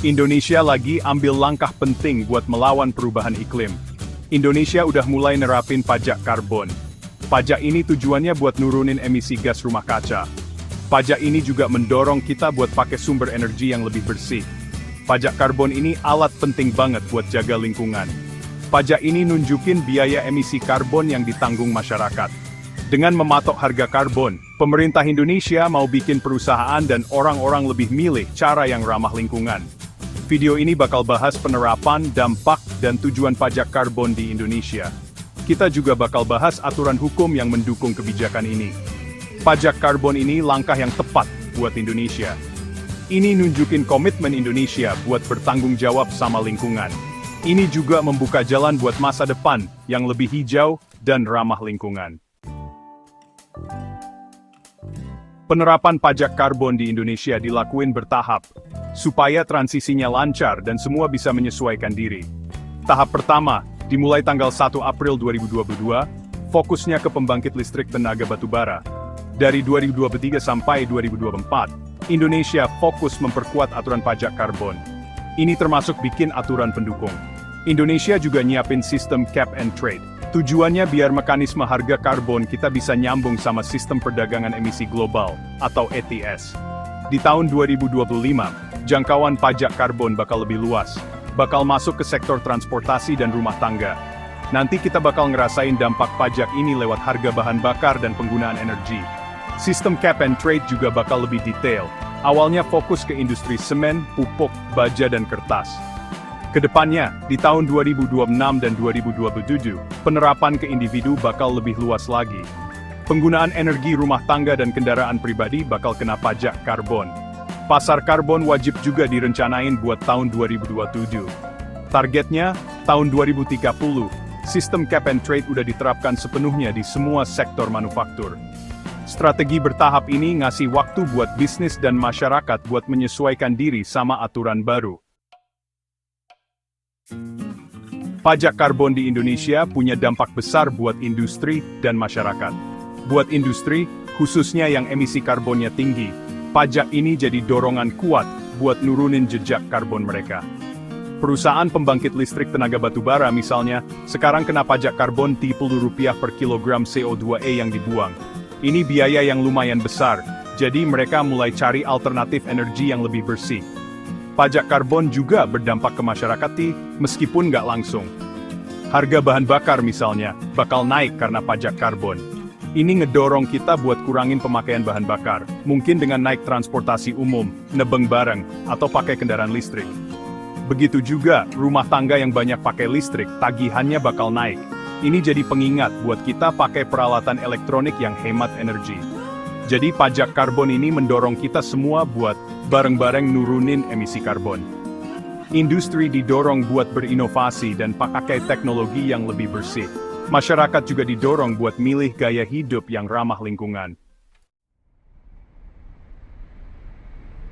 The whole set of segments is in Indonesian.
Indonesia lagi ambil langkah penting buat melawan perubahan iklim. Indonesia udah mulai nerapin pajak karbon. Pajak ini tujuannya buat nurunin emisi gas rumah kaca. Pajak ini juga mendorong kita buat pakai sumber energi yang lebih bersih. Pajak karbon ini alat penting banget buat jaga lingkungan. Pajak ini nunjukin biaya emisi karbon yang ditanggung masyarakat. Dengan mematok harga karbon, pemerintah Indonesia mau bikin perusahaan dan orang-orang lebih milih cara yang ramah lingkungan. Video ini bakal bahas penerapan, dampak, dan tujuan pajak karbon di Indonesia. Kita juga bakal bahas aturan hukum yang mendukung kebijakan ini. Pajak karbon ini langkah yang tepat buat Indonesia. Ini nunjukin komitmen Indonesia buat bertanggung jawab sama lingkungan. Ini juga membuka jalan buat masa depan yang lebih hijau dan ramah lingkungan. Penerapan pajak karbon di Indonesia dilakuin bertahap, supaya transisinya lancar dan semua bisa menyesuaikan diri. Tahap pertama, dimulai tanggal 1 April 2022, fokusnya ke pembangkit listrik tenaga batubara. Dari 2023 sampai 2024, Indonesia fokus memperkuat aturan pajak karbon. Ini termasuk bikin aturan pendukung. Indonesia juga nyiapin sistem cap and trade. Tujuannya biar mekanisme harga karbon kita bisa nyambung sama sistem perdagangan emisi global, atau ETS. Di tahun 2025, jangkauan pajak karbon bakal lebih luas, bakal masuk ke sektor transportasi dan rumah tangga. Nanti kita bakal ngerasain dampak pajak ini lewat harga bahan bakar dan penggunaan energi. Sistem cap and trade juga bakal lebih detail. Awalnya fokus ke industri semen, pupuk, baja dan kertas. Kedepannya, di tahun 2026 dan 2027, penerapan ke individu bakal lebih luas lagi. Penggunaan energi rumah tangga dan kendaraan pribadi bakal kena pajak karbon. Pasar karbon wajib juga direncanain buat tahun 2027. Targetnya, tahun 2030, sistem cap and trade udah diterapkan sepenuhnya di semua sektor manufaktur. Strategi bertahap ini ngasih waktu buat bisnis dan masyarakat buat menyesuaikan diri sama aturan baru. Pajak karbon di Indonesia punya dampak besar buat industri dan masyarakat. Buat industri, khususnya yang emisi karbonnya tinggi, pajak ini jadi dorongan kuat buat nurunin jejak karbon mereka. Perusahaan pembangkit listrik tenaga batubara misalnya, sekarang kena pajak karbon Rp30 per kilogram CO2e yang dibuang. Ini biaya yang lumayan besar, jadi mereka mulai cari alternatif energi yang lebih bersih. Pajak karbon juga berdampak ke masyarakat meskipun nggak langsung. Harga bahan bakar misalnya, bakal naik karena pajak karbon. Ini ngedorong kita buat kurangin pemakaian bahan bakar, mungkin dengan naik transportasi umum, nebeng bareng, atau pakai kendaraan listrik. Begitu juga, rumah tangga yang banyak pakai listrik, tagihannya bakal naik. Ini jadi pengingat buat kita pakai peralatan elektronik yang hemat energi. Jadi pajak karbon ini mendorong kita semua buat bareng-bareng nurunin emisi karbon. Industri didorong buat berinovasi dan pakai teknologi yang lebih bersih. Masyarakat juga didorong buat milih gaya hidup yang ramah lingkungan.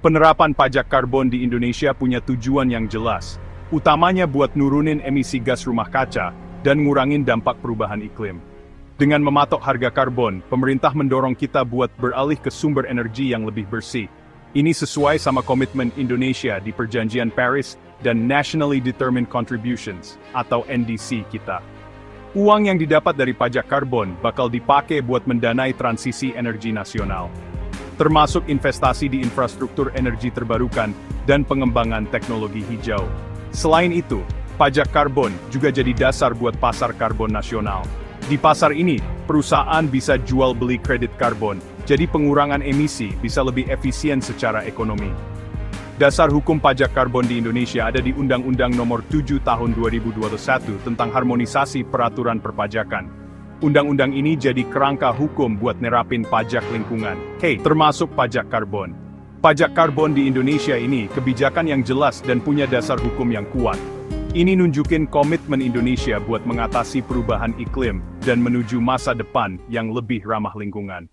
Penerapan pajak karbon di Indonesia punya tujuan yang jelas, utamanya buat nurunin emisi gas rumah kaca dan ngurangin dampak perubahan iklim. Dengan mematok harga karbon, pemerintah mendorong kita buat beralih ke sumber energi yang lebih bersih. Ini sesuai sama komitmen Indonesia di Perjanjian Paris dan Nationally Determined Contributions, atau NDC kita. Uang yang didapat dari pajak karbon bakal dipakai buat mendanai transisi energi nasional, termasuk investasi di infrastruktur energi terbarukan dan pengembangan teknologi hijau. Selain itu, pajak karbon juga jadi dasar buat pasar karbon nasional. Di pasar ini, perusahaan bisa jual beli kredit karbon, jadi pengurangan emisi bisa lebih efisien secara ekonomi. Dasar hukum pajak karbon di Indonesia ada di Undang-Undang Nomor 7 Tahun 2021 tentang harmonisasi peraturan perpajakan. Undang-undang ini jadi kerangka hukum buat nerapin pajak lingkungan, termasuk pajak karbon. Pajak karbon di Indonesia ini kebijakan yang jelas dan punya dasar hukum yang kuat. Ini nunjukin komitmen Indonesia buat mengatasi perubahan iklim dan menuju masa depan yang lebih ramah lingkungan.